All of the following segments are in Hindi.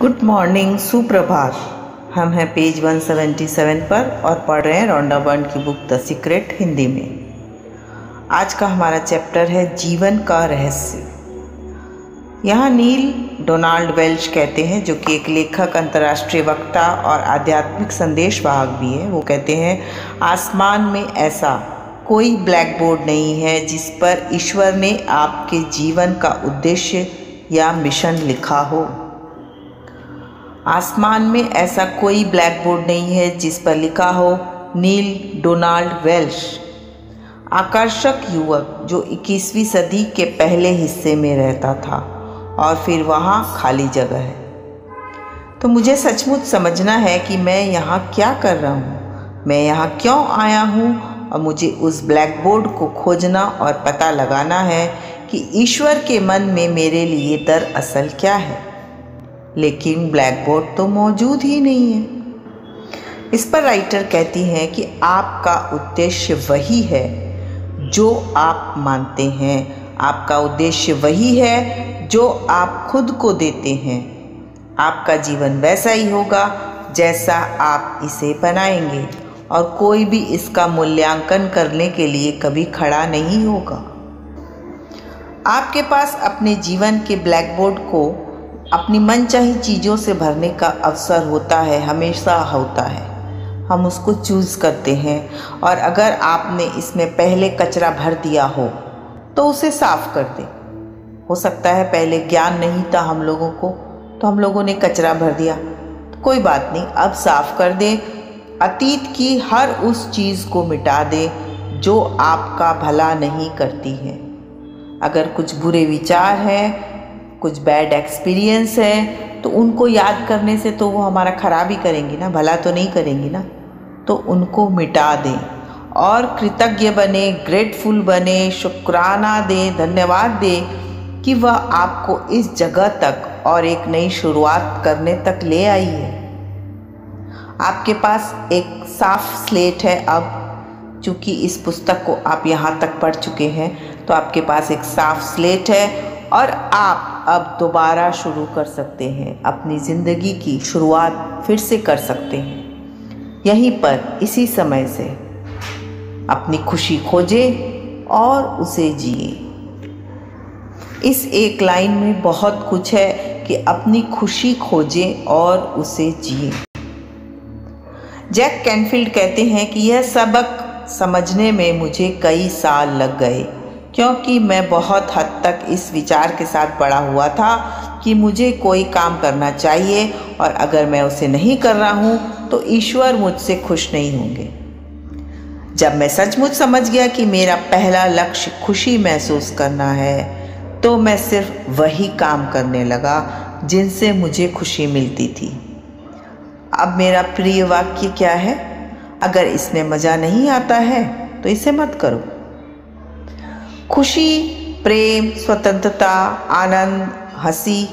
गुड मॉर्निंग, सुप्रभात। हम हैं पेज 177 पर और पढ़ रहे हैं रॉन्डा बर्न की बुक द सीक्रेट हिंदी में। आज का हमारा चैप्टर है जीवन का रहस्य। यहाँ नील डोनाल्ड वेल्च कहते हैं, जो कि एक लेखक, अंतर्राष्ट्रीय वक्ता और आध्यात्मिक संदेशवाहक भी है। वो कहते हैं, आसमान में ऐसा कोई ब्लैक बोर्ड नहीं है जिस पर ईश्वर ने आपके जीवन का उद्देश्य या मिशन लिखा हो। आसमान में ऐसा कोई ब्लैक बोर्ड नहीं है जिस पर लिखा हो नील डोनाल्ड वेल्च, आकर्षक युवक जो 21वीं सदी के पहले हिस्से में रहता था और फिर वहाँ खाली जगह है। तो मुझे सचमुच समझना है कि मैं यहाँ क्या कर रहा हूँ, मैं यहाँ क्यों आया हूँ, और मुझे उस ब्लैक बोर्ड को खोजना और पता लगाना है कि ईश्वर के मन में मेरे लिए दरअसल क्या है। लेकिन ब्लैक बोर्ड तो मौजूद ही नहीं है। इस पर राइटर कहती हैं कि आपका उद्देश्य वही है जो आप मानते हैं, आपका उद्देश्य वही है जो आप खुद को देते हैं। आपका जीवन वैसा ही होगा जैसा आप इसे बनाएंगे, और कोई भी इसका मूल्यांकन करने के लिए कभी खड़ा नहीं होगा। आपके पास अपने जीवन के ब्लैक बोर्ड को अपनी मनचाही चीज़ों से भरने का अवसर होता है, हमेशा होता है। हम उसको चूज़ करते हैं, और अगर आपने इसमें पहले कचरा भर दिया हो तो उसे साफ कर दें। हो सकता है पहले ज्ञान नहीं था हम लोगों को, तो हम लोगों ने कचरा भर दिया, तो कोई बात नहीं, अब साफ कर दें। अतीत की हर उस चीज़ को मिटा दें जो आपका भला नहीं करती है। अगर कुछ बुरे विचार हैं, कुछ बैड एक्सपीरियंस है, तो उनको याद करने से तो वो हमारा खराब ही करेंगी ना, भला तो नहीं करेंगी ना। तो उनको मिटा दें और कृतज्ञ बने, ग्रेटफुल बने, शुक्राना दें, धन्यवाद दें कि वह आपको इस जगह तक और एक नई शुरुआत करने तक ले आई है। आपके पास एक साफ स्लेट है। अब चूँकि इस पुस्तक को आप यहाँ तक पढ़ चुके हैं, तो आपके पास एक साफ स्लेट है और आप अब दोबारा शुरू कर सकते हैं, अपनी ज़िंदगी की शुरुआत फिर से कर सकते हैं। यहीं पर इसी समय से अपनी खुशी खोजें और उसे जिए। इस एक लाइन में बहुत कुछ है कि अपनी खुशी खोजें और उसे जिए। जैक कैनफील्ड कहते हैं कि यह सबक समझने में मुझे कई साल लग गए, क्योंकि मैं बहुत हद तक इस विचार के साथ बड़ा हुआ था कि मुझे कोई काम करना चाहिए, और अगर मैं उसे नहीं कर रहा हूँ तो ईश्वर मुझसे खुश नहीं होंगे। जब मैं सचमुच समझ गया कि मेरा पहला लक्ष्य खुशी महसूस करना है, तो मैं सिर्फ वही काम करने लगा जिनसे मुझे खुशी मिलती थी। अब मेरा प्रिय वाक्य क्या है? अगर इसमें मज़ा नहीं आता है तो इसे मत करो। खुशी, प्रेम, स्वतंत्रता, आनंद, हंसी,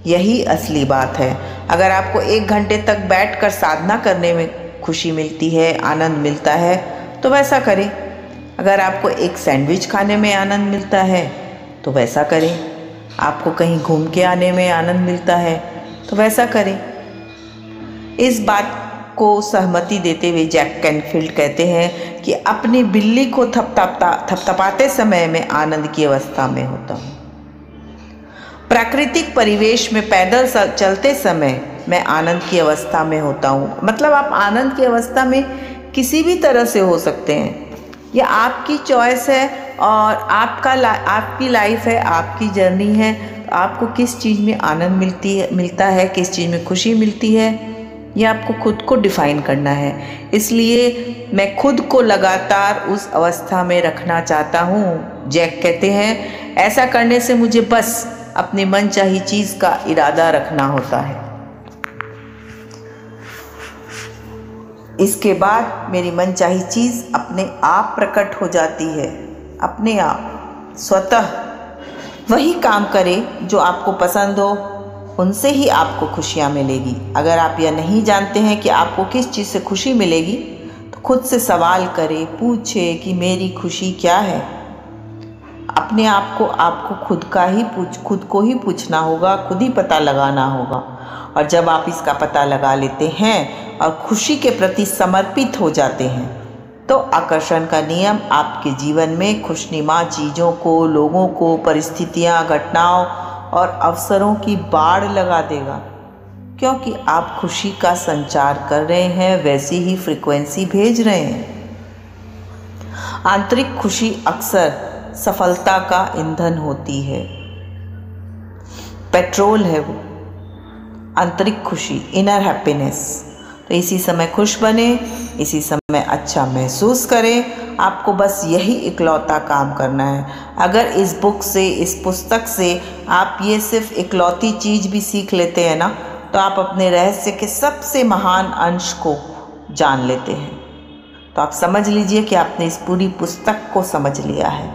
यही असली बात है। अगर आपको 1 घंटे तक बैठकर साधना करने में खुशी मिलती है, आनंद मिलता है, तो वैसा करें। अगर आपको एक सैंडविच खाने में आनंद मिलता है, तो वैसा करें। आपको कहीं घूम के आने में आनंद मिलता है, तो वैसा करें। इस बात को सहमति देते हुए जैक कैनफील्ड कहते हैं कि अपनी बिल्ली को थपथपाते समय मैं आनंद की अवस्था में होता हूँ। प्राकृतिक परिवेश में पैदल चलते समय मैं आनंद की अवस्था में होता हूँ। मतलब आप आनंद की अवस्था में किसी भी तरह से हो सकते हैं। यह आपकी चॉइस है और आपकी लाइफ है, आपकी जर्नी है। आपको किस चीज़ में आनंद मिलता है, किस चीज़ में खुशी मिलती है, ये आपको खुद को डिफ़ाइन करना है। इसलिए मैं खुद को लगातार उस अवस्था में रखना चाहता हूँ। जैक कहते हैं, ऐसा करने से मुझे बस अपनी मनचाही चीज़ का इरादा रखना होता है। इसके बाद मेरी मनचाही चीज़ अपने आप प्रकट हो जाती है, अपने आप स्वतः। वही काम करें जो आपको पसंद हो, उनसे ही आपको खुशियाँ मिलेगी। अगर आप यह नहीं जानते हैं कि आपको किस चीज़ से खुशी मिलेगी, तो खुद से सवाल करें, पूछें कि मेरी खुशी क्या है। अपने आप को आपको खुद को ही पूछना होगा, खुद ही पता लगाना होगा। और जब आप इसका पता लगा लेते हैं और खुशी के प्रति समर्पित हो जाते हैं तो आकर्षण का नियम आपके जीवन में खुशनुमा चीज़ों को, लोगों को, परिस्थितियाँ, घटनाओं और अवसरों की बाढ़ लगा देगा, क्योंकि आप खुशी का संचार कर रहे हैं, वैसी ही फ्रीक्वेंसी भेज रहे हैं। आंतरिक खुशी अक्सर सफलता का ईंधन होती है, पेट्रोल है वो, आंतरिक खुशी, इनर हैप्पीनेस। तो इसी समय खुश बने, इसी समय अच्छा महसूस करें। आपको बस यही इकलौता काम करना है। अगर इस बुक से, इस पुस्तक से आप ये सिर्फ इकलौती चीज़ भी सीख लेते हैं ना, तो आप अपने रहस्य के सबसे महान अंश को जान लेते हैं। तो आप समझ लीजिए कि आपने इस पूरी पुस्तक को समझ लिया है।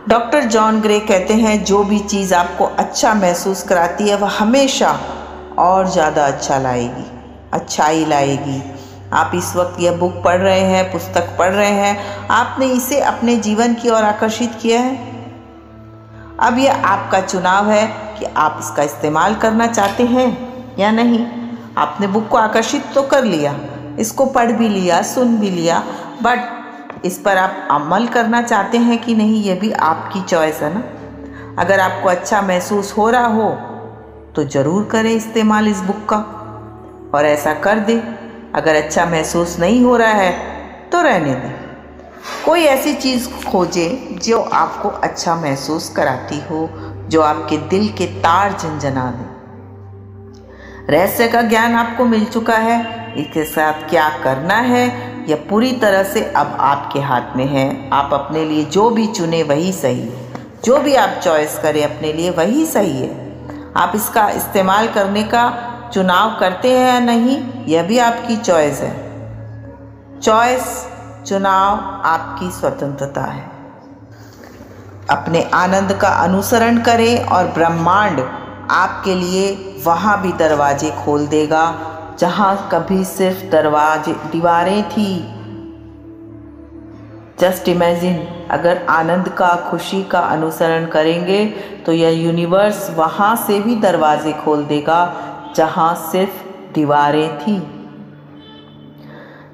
डॉक्टर जॉन ग्रे कहते हैं, जो भी चीज़ आपको अच्छा महसूस कराती है वह हमेशा और ज़्यादा अच्छा लाएगी, अच्छाई लाएगी। आप इस वक्त यह बुक पढ़ रहे हैं, पुस्तक पढ़ रहे हैं, आपने इसे अपने जीवन की ओर आकर्षित किया है। अब यह आपका चुनाव है कि आप इसका इस्तेमाल करना चाहते हैं या नहीं। आपने बुक को आकर्षित तो कर लिया, इसको पढ़ भी लिया, सुन भी लिया, बट इस पर आप अमल करना चाहते हैं कि नहीं, ये भी आपकी चॉइस है ना। अगर आपको अच्छा महसूस हो रहा हो तो ज़रूर करें इस्तेमाल इस बुक का और ऐसा कर दें। अगर अच्छा महसूस नहीं हो रहा है तो रहने दें। कोई ऐसी चीज़ खोजें जो आपको अच्छा महसूस कराती हो, जो आपके दिल के तार झंझना दे। रहस्य का ज्ञान आपको मिल चुका है, इसके साथ क्या करना है यह पूरी तरह से अब आपके हाथ में है। आप अपने लिए जो भी चुने वही सही है, जो भी आप चॉइस करें अपने लिए वही सही है। आप इसका इस्तेमाल करने का चुनाव करते हैं या नहीं, यह भी आपकी चॉइस है। चॉइस, चुनाव आपकी स्वतंत्रता है। अपने आनंद का अनुसरण करें और ब्रह्मांड आपके लिए वहाँ भी दरवाजे खोल देगा जहाँ कभी सिर्फ दीवारें थी। जस्ट इमेजिन, अगर आनंद का, खुशी का अनुसरण करेंगे तो यह यूनिवर्स वहाँ से भी दरवाजे खोल देगा जहाँ सिर्फ दीवारें थी।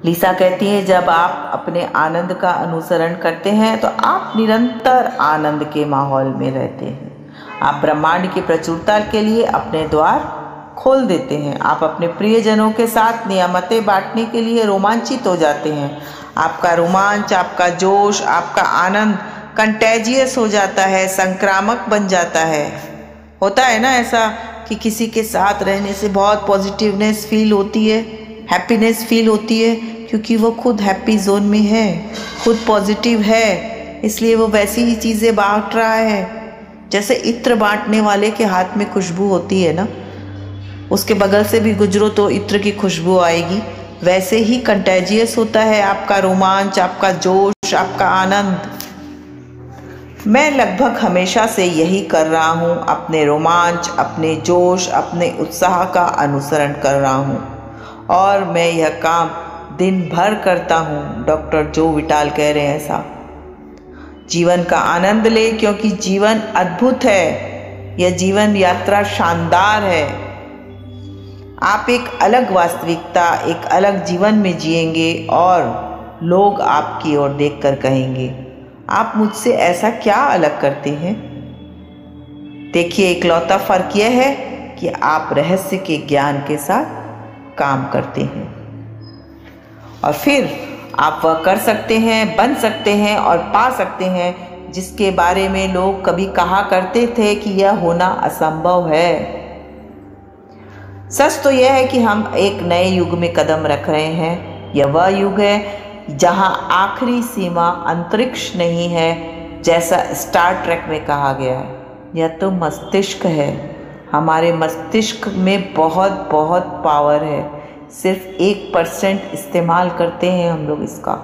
लीसा कहती है, जब आप अपने आनंद का अनुसरण करते हैं तो आप निरंतर आनंद के माहौल में रहते हैं। आप ब्रह्मांड की प्रचुरता के लिए अपने द्वार खोल देते हैं। आप अपने प्रियजनों के साथ नियामतें बांटने के लिए रोमांचित हो जाते हैं। आपका रोमांच, आपका जोश, आपका आनंद कंटेजियस हो जाता है, संक्रामक बन जाता है। होता है ना ऐसा कि किसी के साथ रहने से बहुत पॉजिटिवनेस फील होती है, हैप्पीनेस फील होती है, क्योंकि वो खुद हैप्पी जोन में है, खुद पॉजिटिव है, इसलिए वो वैसी ही चीज़ें बांट रहा है। जैसे इत्र बांटने वाले के हाथ में खुशबू होती है ना, उसके बगल से भी गुजरो तो इत्र की खुशबू आएगी। वैसे ही कंटेजियस होता है आपका रोमांच, आपका जोश, आपका आनंद। मैं लगभग हमेशा से यही कर रहा हूँ, अपने रोमांच, अपने जोश, अपने उत्साह का अनुसरण कर रहा हूँ और मैं यह काम दिन भर करता हूँ। डॉक्टर जो विटाल कह रहे हैं ऐसा। जीवन का आनंद ले, क्योंकि जीवन अद्भुत है। यह जीवन यात्रा शानदार है। आप एक अलग वास्तविकता, एक अलग जीवन में जिएंगे और लोग आपकी ओर देखकर कहेंगे, आप मुझसे ऐसा क्या अलग करते हैं। देखिए, इकलौता फर्क यह है कि आप रहस्य के ज्ञान के साथ काम करते हैं और फिर आप वह कर सकते हैं, बन सकते हैं और पा सकते हैं जिसके बारे में लोग कभी कहा करते थे कि यह होना असंभव है। सच तो यह है कि हम एक नए युग में कदम रख रहे हैं। यह वह युग है जहां आखिरी सीमा अंतरिक्ष नहीं है, जैसा स्टार ट्रेक में कहा गया है। यह तो मस्तिष्क है। हमारे मस्तिष्क में बहुत बहुत पावर है, सिर्फ 1% इस्तेमाल करते हैं हम लोग इसका।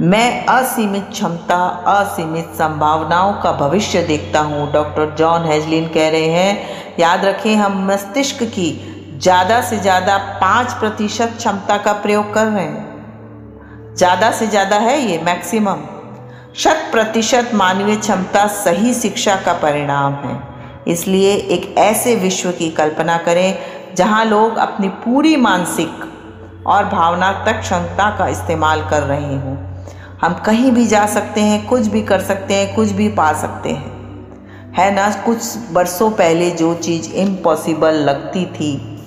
मैं असीमित क्षमता, असीमित संभावनाओं का भविष्य देखता हूँ। डॉक्टर जॉन हेजलिन कह रहे हैं, याद रखें, हम मस्तिष्क की ज़्यादा से ज़्यादा 5% क्षमता का प्रयोग कर रहे हैं। ज़्यादा से ज़्यादा है ये, मैक्सिमम। 100% मानवीय क्षमता सही शिक्षा का परिणाम है। इसलिए एक ऐसे विश्व की कल्पना करें जहां लोग अपनी पूरी मानसिक और भावनात्मक क्षमता का इस्तेमाल कर रहे हों। हम कहीं भी जा सकते हैं, कुछ भी कर सकते हैं, कुछ भी पा सकते हैं, है ना। कुछ बरसों पहले जो चीज़ इम्पॉसिबल लगती थी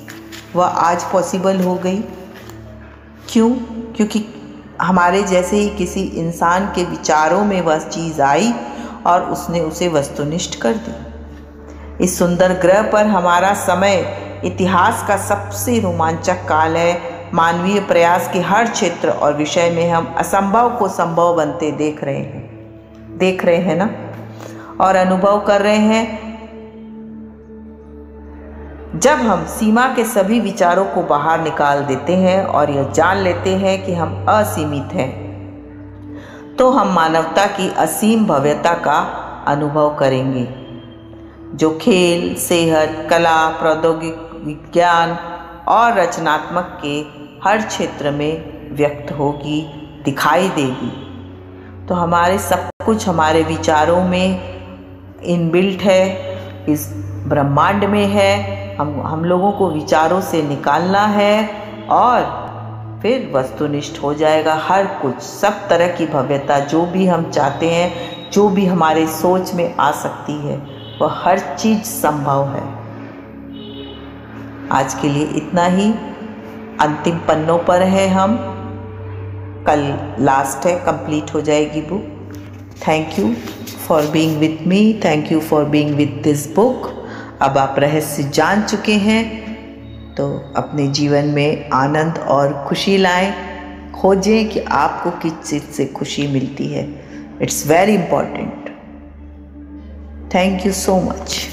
वह आज पॉसिबल हो गई। क्यों? क्योंकि हमारे जैसे ही किसी इंसान के विचारों में वह चीज़ आई और उसने उसे वस्तुनिष्ठ कर दी। इस सुंदर ग्रह पर हमारा समय इतिहास का सबसे रोमांचक काल है। मानवीय प्रयास के हर क्षेत्र और विषय में हम असंभव को संभव बनते देख रहे हैं ना, और अनुभव कर रहे हैं। जब हम सीमा के सभी विचारों को बाहर निकाल देते हैं और यह जान लेते हैं कि हम असीमित हैं, तो हम मानवता की असीम भव्यता का अनुभव करेंगे, जो खेल, सेहत, कला, प्रौद्योगिकी, विज्ञान और रचनात्मक के हर क्षेत्र में व्यक्त होगी, दिखाई देगी। तो हमारे सब कुछ हमारे विचारों में इनबिल्ट है, इस ब्रह्मांड में है। हम लोगों को विचारों से निकालना है और फिर वस्तुनिष्ठ हो जाएगा हर कुछ। सब तरह की भव्यता जो भी हम चाहते हैं, जो भी हमारे सोच में आ सकती है, वह हर चीज़ संभव है। आज के लिए इतना ही। अंतिम पन्नों पर है हम, कल लास्ट है, कंप्लीट हो जाएगी book. Thank you for being with me, thank you for being with this book. अब आप रहस्य जान चुके हैं, तो अपने जीवन में आनंद और खुशी लाएं। खोजें कि आपको किस चीज़ से खुशी मिलती है। It's very important. Thank you so much.